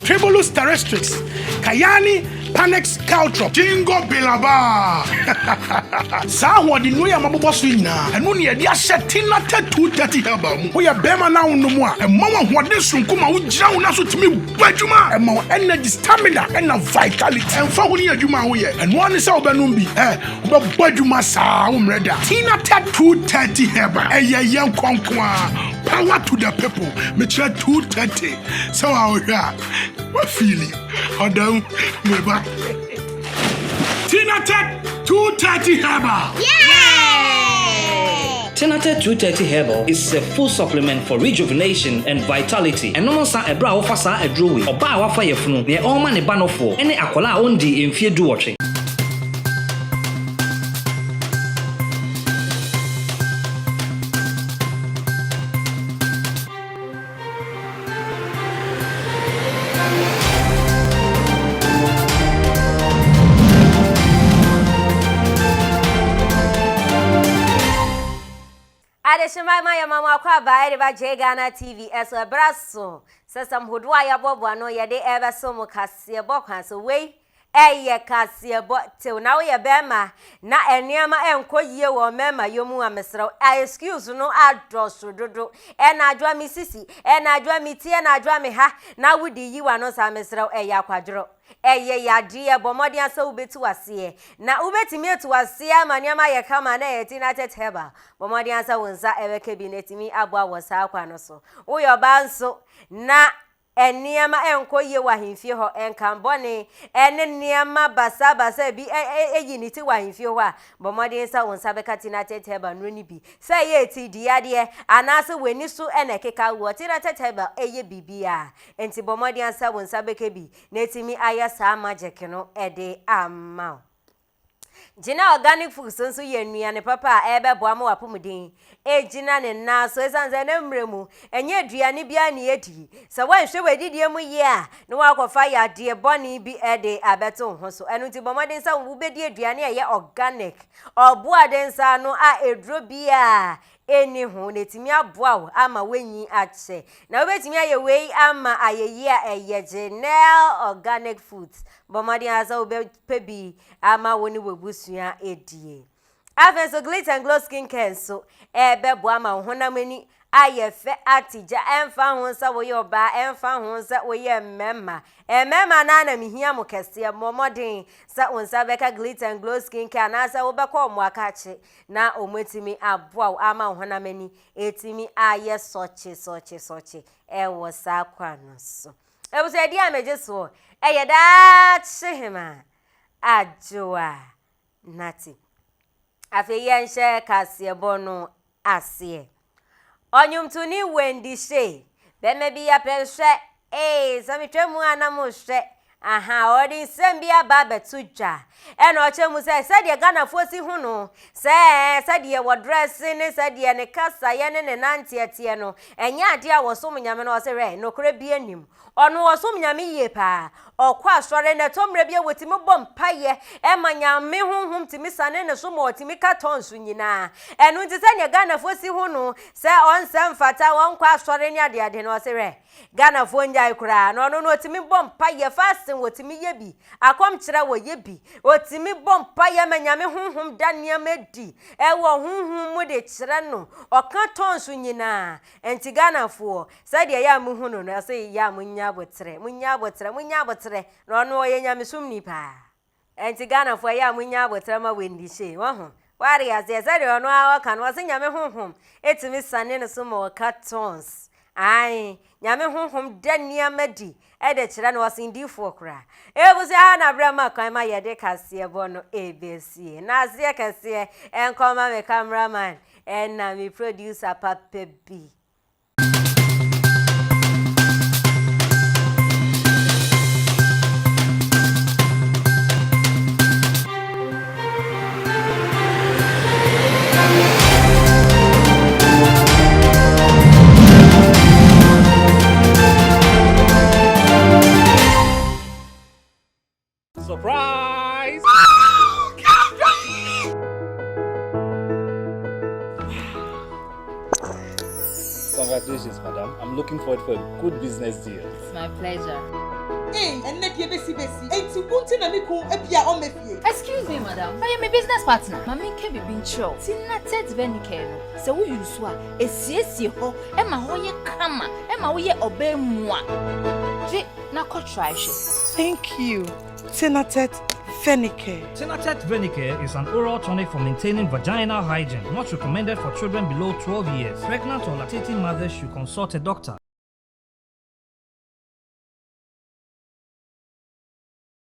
Tribulus terrestris, Kayani Panex Caltrop, Jingo Bilaba. Sawa di no ya mabobo so nyina. Eno ne ye set Kinaata 230 herbal. We are bema na no mo a. Mama hode sunkuma wo gira wo na so timi badwuma. E ma energy, stamina and vitality. Emfa ho ne adwuma wo ye. Eno ane se obenum bi. Wo badwuma saa wo mreda. Kinaata 230 herbal. Eye yen konkwa. Power to the people. Me try 230. So I what feeling? Odam me back. Kinaata 230 herbal. Yeah! Kinaata 230 herbal is a full supplement for rejuvenation and vitality. And no sa ebra ofa sa edrowi. Oba wafa yefunu. Ne oma ne banofo. Ene akola ondi emfie duotre. My mama kwa bae ba Ghana TV as a brasso. Sesam hudwa ya bobo no ye de ebe so mu kase bokwan so we eye kase bo till now ye bema na eniama enkoyie wo mema yomu amesrew excuse no adroso dodo na adwa mi sisi na adwa mi tie na adwa mi ha na wudi yiwa no sa mesrew eye akwadro eye yade bomodi asa ubeti wase na ubeti mietu wase amaniama ye kama na yeti na teteba bomodi asa wonsa ebe cabinet mi abwa wasa akwa no so uyoba nso na eniama enkoye wahimfie ho enkambone ene niama basa bi eyiniti wahimfie ho a bomodi nsa wonsa beka tina teteba no ni bi say ye ti diade anase weni so ene keka wo tina teteba eye bibia enti bomodi nsa wonsa beka bi netimi ayasa magic no ede amma Jina organic food so ye nuane papa ebe boa ma wapomuden ejina ne na so esanze na mremu enye aduane bia ne edi se wanhwe wedidie mu ye a ne wakofa ya de boni bi ede abeto ho so enu ti bomoden sa wo bedi aduane ye organic oboa den sa no a edro bia eni ho netimi aboa ama wenyi ache na obetimi aye wei ama ayeyi a genel organic foods bomadi asa obe pebi ama woni webusua edie afenso glitter and glow skin care so ebe bo ama honamani ayefe atija emfa honsa wo yoba emfa honsa wo ye memma emema na na mihia mo kese momodin sa onsa beka glitter and glow skin care na sa wo beka omo akache na omwetimi aboa ama honamani etimi aye soche ewo sa kwano so ebuso edi ameje so eyeda chihima ajoa nati afeyenhye kasebo no ase onyumtuni Wendy Shay beme bi ya pehwe samitwemu anamo hwe aha odi sembia baba tujwa eno chemu se de Ghana fosi hu no se de wo dress ne se de ne kasa ye ne nante atie no enya ade a wo so nyame no se re no kore bi anim ono wo so nyame yie pa okwa asore ne tomre bia wotimi bom paye manyame honhom timi sane ne so mo timi katonsu nyina enu nti se ne Ghana fosi hu no se onsem fata won kwa asore ne ade no se re Ghana fo njai kura no no timi bom paye fasting wotimi yebi akom kire wo yebi wotimi bom paye manyame honhom dania medi wo honhom mu de kire no okatonsu nyina enti Ghana fo se de ya mu hu no se ya munya botre no no ye nyame sumni pa enti Ghana fo ya munya botre ma Wendy Shay wo ho wari aze se de no a waka no se nyame honhom etimi sane ne so ma katons ai nyame honhom dania medi de kire no wasindifo kra ebuzi ha na brama kan ma ye de kase bo no ebesi na azie kase enkoma me cameraman na me producer Papa B. Surprise! Congratulations, madam. I'm looking forward for a good business deal. It's my pleasure. and let you besi. Ain't you wanting a miku epia on me? Excuse me, madam. I am a business partner. Mammy can be being show. Tina Ted Venicano. So we use what? A CSC ho, Emma Hoya Kama, Emma Hoya obey moi. Now, try. Thank you, Tinatet Fenicare. Kinaata Venicare is an oral tonic for maintaining vaginal hygiene, not recommended for children below 12 years. Pregnant or lactating mothers should consult a doctor.